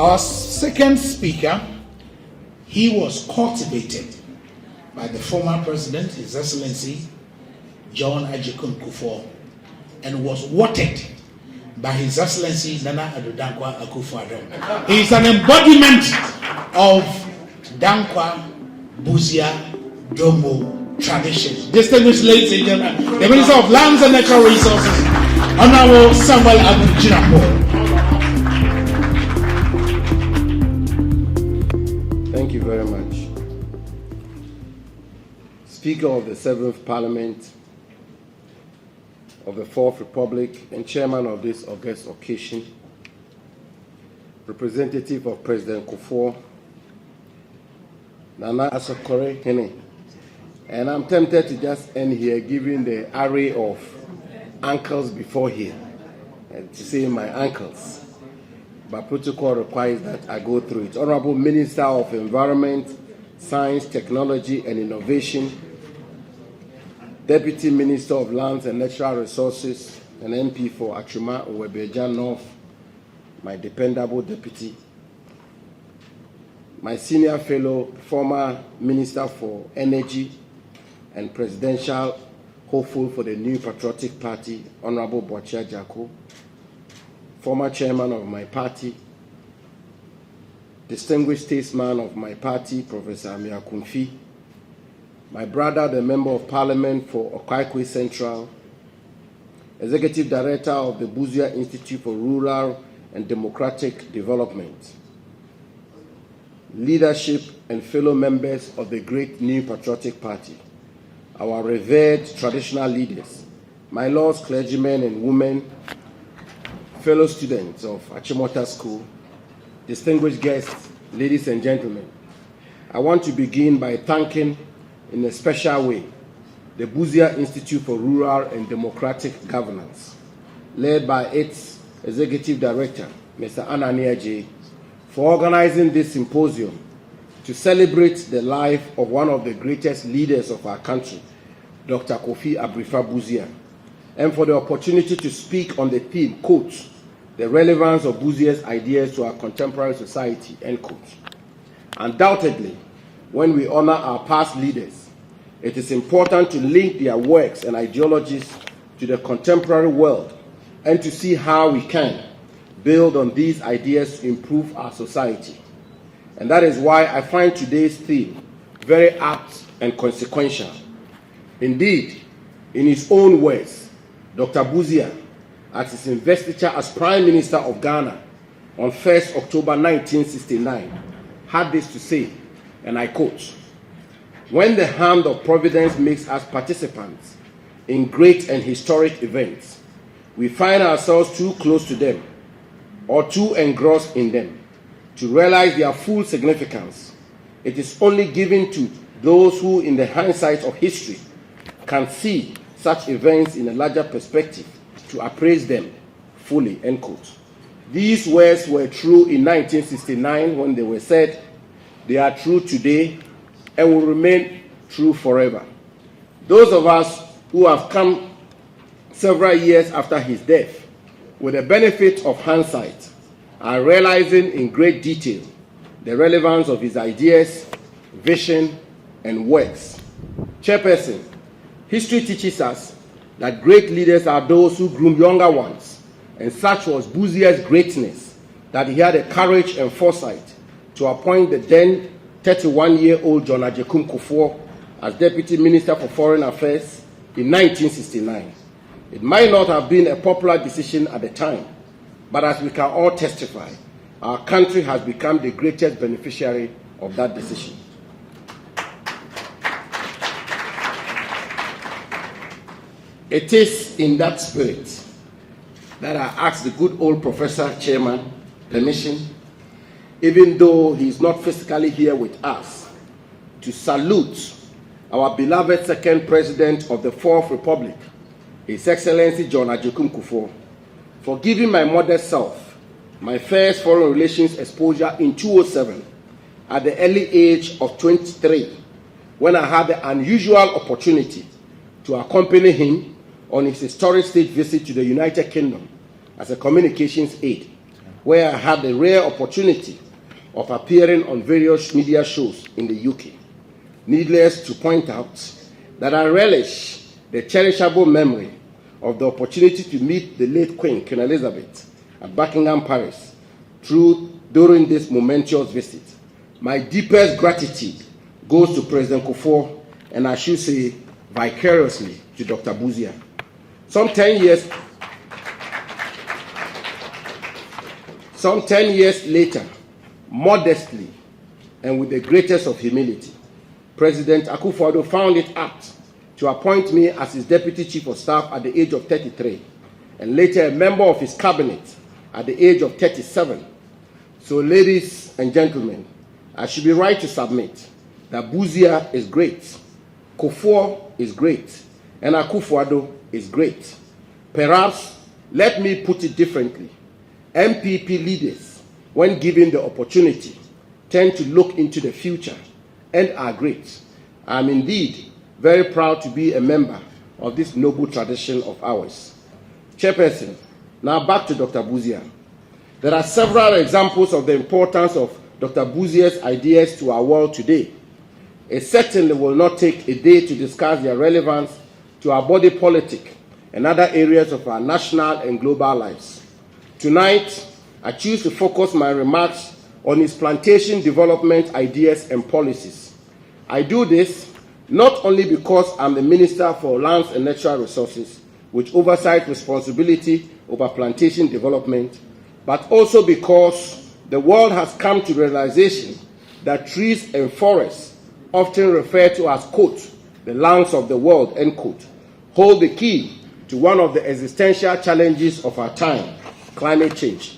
Our second speaker, he was cultivated by the former president, His Excellency John Agyekum Kufuor, and was watered by His Excellency Nana Addo Dankwa Akufo-Addo. He is an embodiment of Dankwa Busia Domo tradition. Distinguished ladies and gentlemen, the Minister of Lands and Natural Resources, Honorable Samuel Abu Jinapor. Thank you very much. Speaker of the 7th Parliament of the 4th Republic and Chairman of this august occasion, Representative of President Kufuor, Nana Asokore Hene. And I'm tempted to just end here given the array of uncles before here, and to say my uncles. But protocol requires that I go through it. Honorable Minister of Environment, Science, Technology and Innovation, Deputy Minister of Lands and Natural Resources, and MP for Achuma Owebeja North, my dependable deputy, my senior fellow, former Minister for Energy and Presidential hopeful for the New Patriotic Party, Honorable Boachia Jako, former chairman of my party, distinguished statesman of my party, Professor Amia Kunfi, my brother, the Member of Parliament for Okaikwe Central, Executive Director of the Busia Institute for Rural and Democratic Development, leadership and fellow members of the great New Patriotic Party, our revered traditional leaders, my lords, clergymen and women, fellow students of Achimota School, distinguished guests, ladies and gentlemen, I want to begin by thanking in a special way the Busia Institute for Rural and Democratic Governance, led by its Executive Director, Mr. Anania J., for organizing this symposium to celebrate the life of one of the greatest leaders of our country, Dr. Kofi Abrifa Busia, and for the opportunity to speak on the theme, quote, the relevance of Busia's ideas to our contemporary society, end quote. Undoubtedly, when we honor our past leaders, it is important to link their works and ideologies to the contemporary world and to see how we can build on these ideas to improve our society. And that is why I find today's theme very apt and consequential. Indeed, in his own words, Dr. Busia, at his investiture as Prime Minister of Ghana on 1st October 1969, had this to say, and I quote, when the hand of Providence makes us participants in great and historic events, we find ourselves too close to them or too engrossed in them to realize their full significance. It is only given to those who, in the hindsight of history, can see such events in a larger perspective to appraise them fully, end quote. These words were true in 1969 when they were said. They are true today and will remain true forever. Those of us who have come several years after his death, with the benefit of hindsight, are realizing in great detail the relevance of his ideas, vision, and works. Chairperson, history teaches us that great leaders are those who groom younger ones, and such was Busia's greatness, that he had the courage and foresight to appoint the then 31-year-old John Agyekum Kufuor as Deputy Minister for Foreign Affairs in 1969. It might not have been a popular decision at the time, but as we can all testify, our country has become the greatest beneficiary of that decision. It is in that spirit that I ask the good old Professor Chairman permission, even though he is not physically here with us, to salute our beloved second President of the 4th Republic, His Excellency John Agyekum Kufuor, for giving my modest self my first foreign relations exposure in 2007 at the early age of 23, when I had the unusual opportunity to accompany him on his historic state visit to the United Kingdom as a communications aide. where I had the rare opportunity of appearing on various media shows in the UK. Needless to point out that I relish the cherishable memory of the opportunity to meet the late Queen Elizabeth at Buckingham Palace during this momentous visit. My deepest gratitude goes to President Kufuor, and I should say vicariously to Dr. Busia. Some 10 years later, modestly and with the greatest of humility, President Akufo-Addo found it apt to appoint me as his Deputy Chief of Staff at the age of 33, and later a member of his cabinet at the age of 37. So, ladies and gentlemen, I should be right to submit that Busia is great, Kufuor is great, and Akufo-Addo is great. Perhaps, let me put it differently. MPP leaders, when given the opportunity, tend to look into the future and are great. I am indeed very proud to be a member of this noble tradition of ours. Chairperson, now back to Dr. Busia. There are several examples of the importance of Dr. Busia's ideas to our world today. It certainly will not take a day to discuss their relevance to our body politic and other areas of our national and global lives. Tonight, I choose to focus my remarks on his plantation development ideas and policies. I do this not only because I'm the Minister for Lands and Natural Resources, with oversight responsibility over plantation development, but also because the world has come to the realization that trees and forests, often referred to as, quote, the lungs of the world, end quote, hold the key to one of the existential challenges of our time, climate change.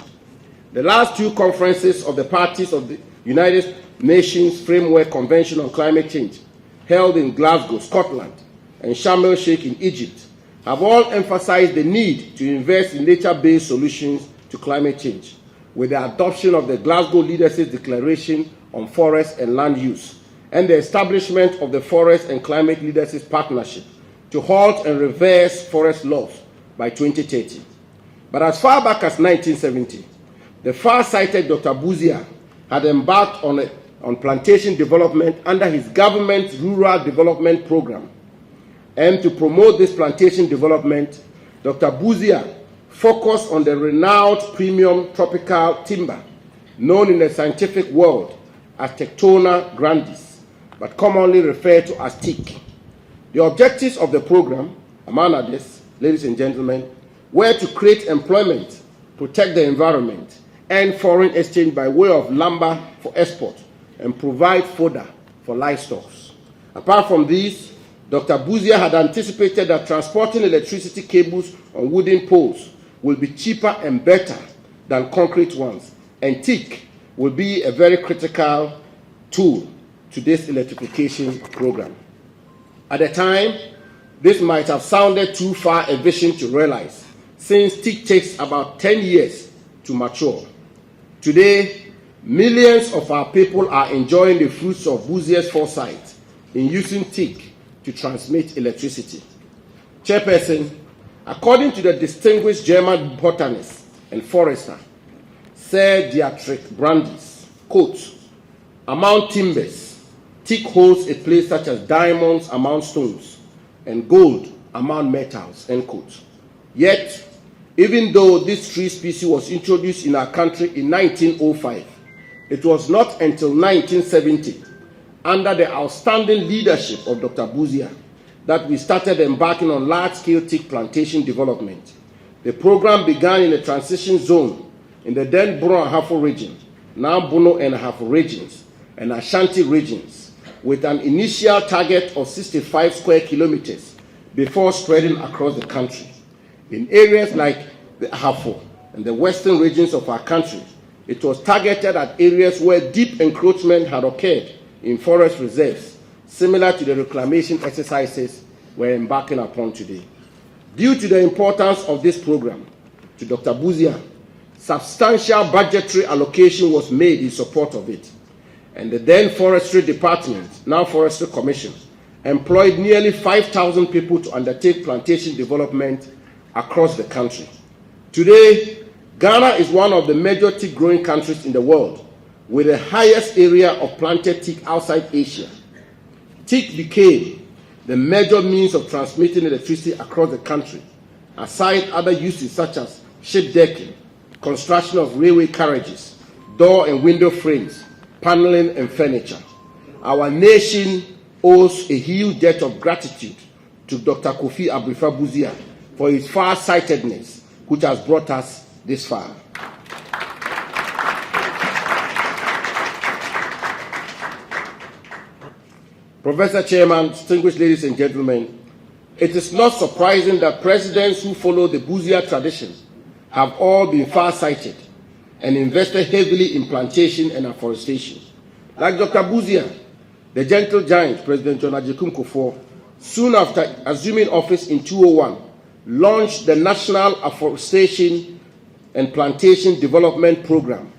The last two conferences of the parties of the United Nations Framework Convention on Climate Change, held in Glasgow, Scotland, and Sharm el-Sheikh in Egypt, have all emphasized the need to invest in nature-based solutions to climate change, with the adoption of the Glasgow Leadership Declaration on Forest and Land Use, and the establishment of the Forest and Climate Leadership Partnership to halt and reverse forest loss by 2030. But as far back as 1970, the far-sighted Dr. Busia had embarked on plantation development under his government's Rural Development Program. And to promote this plantation development, Dr. Busia focused on the renowned premium tropical timber, known in the scientific world as Tectona grandis, but commonly referred to as teak. The objectives of the program, among others, ladies and gentlemen, were to create employment, protect the environment, and foreign exchange by way of lumber for export, and provide fodder for livestock. Apart from these, Dr. Busia had anticipated that transporting electricity cables on wooden poles will be cheaper and better than concrete ones, and teak will be a very critical tool to this electrification program. At the time, this might have sounded too far a vision to realize, since teak takes about 10 years to mature. Today, millions of our people are enjoying the fruits of Busia's foresight in using teak to transmit electricity. Chairperson, according to the distinguished German botanist and forester, Sir Dietrich Brandis, quote, among timbers, teak holds a place such as diamonds among stones and gold among metals, end quote. Yet, even though this tree species was introduced in our country in 1905, it was not until 1970, under the outstanding leadership of Dr. Busia, that we started embarking on large-scale teak plantation development. The program began in a transition zone in the then Bono and Ahafo region, now Bono and Ahafo regions, and Ashanti regions, with an initial target of 65 square kilometers before spreading across the country. In areas like the Ahafo and the western regions of our country, it was targeted at areas where deep encroachment had occurred in forest reserves, similar to the reclamation exercises we're embarking upon today. Due to the importance of this program, to Dr. Busia, substantial budgetary allocation was made in support of it, and the then Forestry Department, now Forestry Commission, employed nearly 5,000 people to undertake plantation development across the country. Today, Ghana is one of the major teak growing countries in the world, with the highest area of planted teak outside Asia. Teak became the major means of transmitting electricity across the country, aside other uses such as ship decking, construction of railway carriages, door and window frames, paneling and furniture. Our nation owes a huge debt of gratitude to Dr. Kofi Busia for his far-sightedness, which has brought us this far. Professor Chairman, distinguished ladies and gentlemen, it is not surprising that presidents who follow the Busia tradition have all been far-sighted and invested heavily in plantation and afforestation. Like Dr. Busia, the gentle giant, President John Agyekum Kufuor, soon after assuming office in 2001, launched the National Afforestation and Plantation Development Program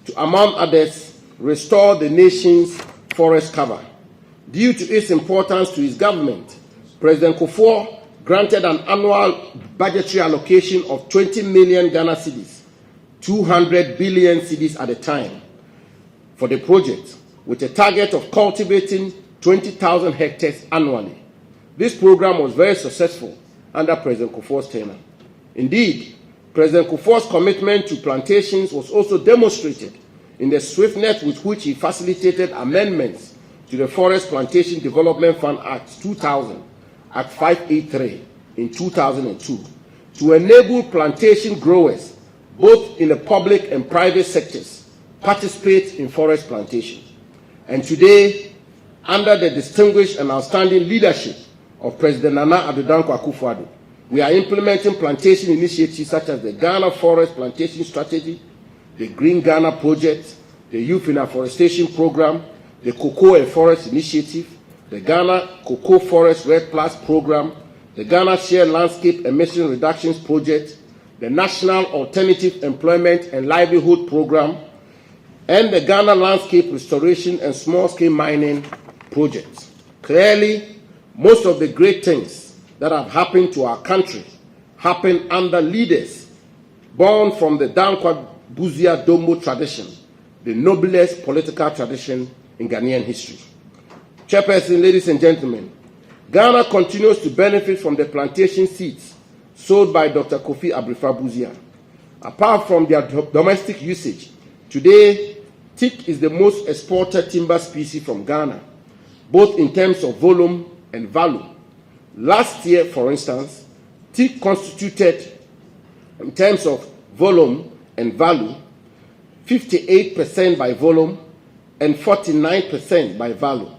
to, among others, restore the nation's forest cover. Due to its importance to his government, President Kufuor granted an annual budgetary allocation of 20 million Ghana cedis, 200 billion cedis at the time, for the project, with a target of cultivating 20,000 hectares annually. This program was very successful under President Kufuor's tenure. Indeed, President Kufuor's commitment to plantations was also demonstrated in the swiftness with which he facilitated amendments to the Forest Plantation Development Fund Act 2000, Act 583 in 2002, to enable plantation growers, both in the public and private sectors, participate in forest plantation. And today, under the distinguished and outstanding leadership of President Nana Addo Dankwa Akufo-Addo, we are implementing plantation initiatives such as the Ghana Forest Plantation Strategy, the Green Ghana Project, the Youth in Afforestation Program, the Cocoa and Forest Initiative, the Ghana Cocoa Forest Red Plus Program, the Ghana Shared Landscape Emission Reductions Project, the National Alternative Employment and Livelihood Program, and the Ghana Landscape Restoration and Small-Scale Mining Project. Clearly, most of the great things that have happened to our country happened under leaders born from the Dankwa Busia Dombo tradition, the noblest political tradition in Ghanaian history. Chairperson, ladies and gentlemen, Ghana continues to benefit from the plantation seeds sold by Dr. Kofi Busia. Apart from their domestic usage, today, teak is the most exported timber species from Ghana, both in terms of volume and value. Last year, for instance, teak constituted, in terms of volume and value, 58% by volume and 49% by value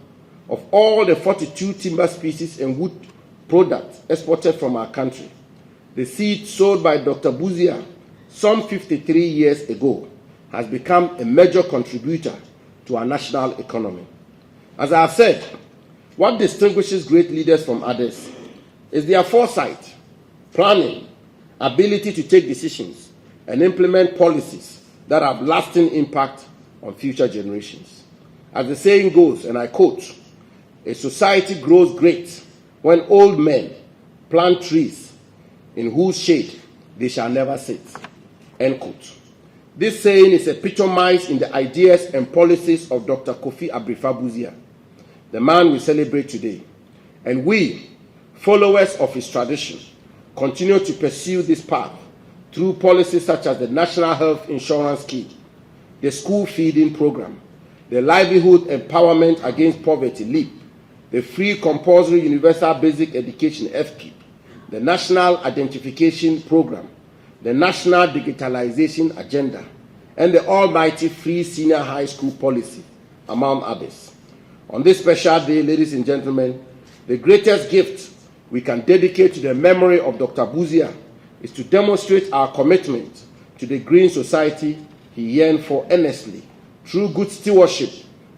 of all the 42 timber species and wood products exported from our country. The seed sold by Dr. Busia some 53 years ago has become a major contributor to our national economy. As I have said, what distinguishes great leaders from others is their foresight, planning, ability to take decisions, and implement policies that have lasting impact on future generations. As the saying goes, and I quote, "A society grows great when old men plant trees in whose shade they shall never sit." End quote. This saying is epitomized in the ideas and policies of Dr. Kofi Busia, the man we celebrate today. And we, followers of his tradition, continue to pursue this path through policies such as the National Health Insurance Scheme, the School Feeding Program, the Livelihood Empowerment Against Poverty, LEAP, the Free Compulsory Universal Basic Education, FKIP, the National Identification Program, the National Digitalization Agenda, and the almighty Free Senior High School Policy, among others. On this special day, ladies and gentlemen, the greatest gift we can dedicate to the memory of Dr. Busia is to demonstrate our commitment to the green society he yearned for earnestly through good stewardship,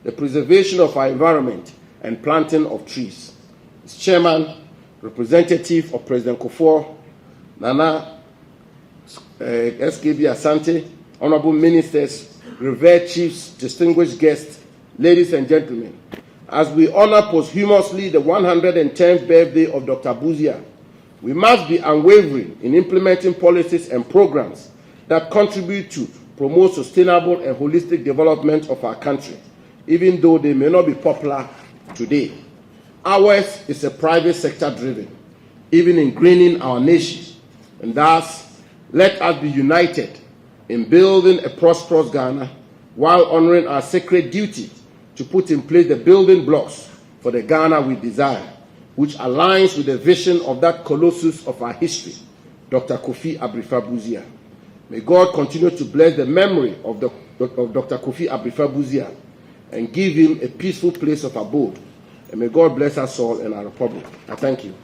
the preservation of our environment, and planting of trees. As Chairman, representative of President Kufuor, Nana SKB Asante, Honorable Ministers, revered chiefs, distinguished guests, ladies and gentlemen, as we honor posthumously the 110th birthday of Dr. Busia, we must be unwavering in implementing policies and programs that contribute to promote sustainable and holistic development of our country, even though they may not be popular today. Ours is a private sector driven, even ingraining our nation, and thus let us be united in building a prosperous Ghana while honoring our sacred duty to put in place the building blocks for the Ghana we desire, which aligns with the vision of that colossus of our history, Dr. Kofi Busia. May God continue to bless the memory of Dr. Kofi Busia and give him a peaceful place of abode. And may God bless us all and our republic. I thank you.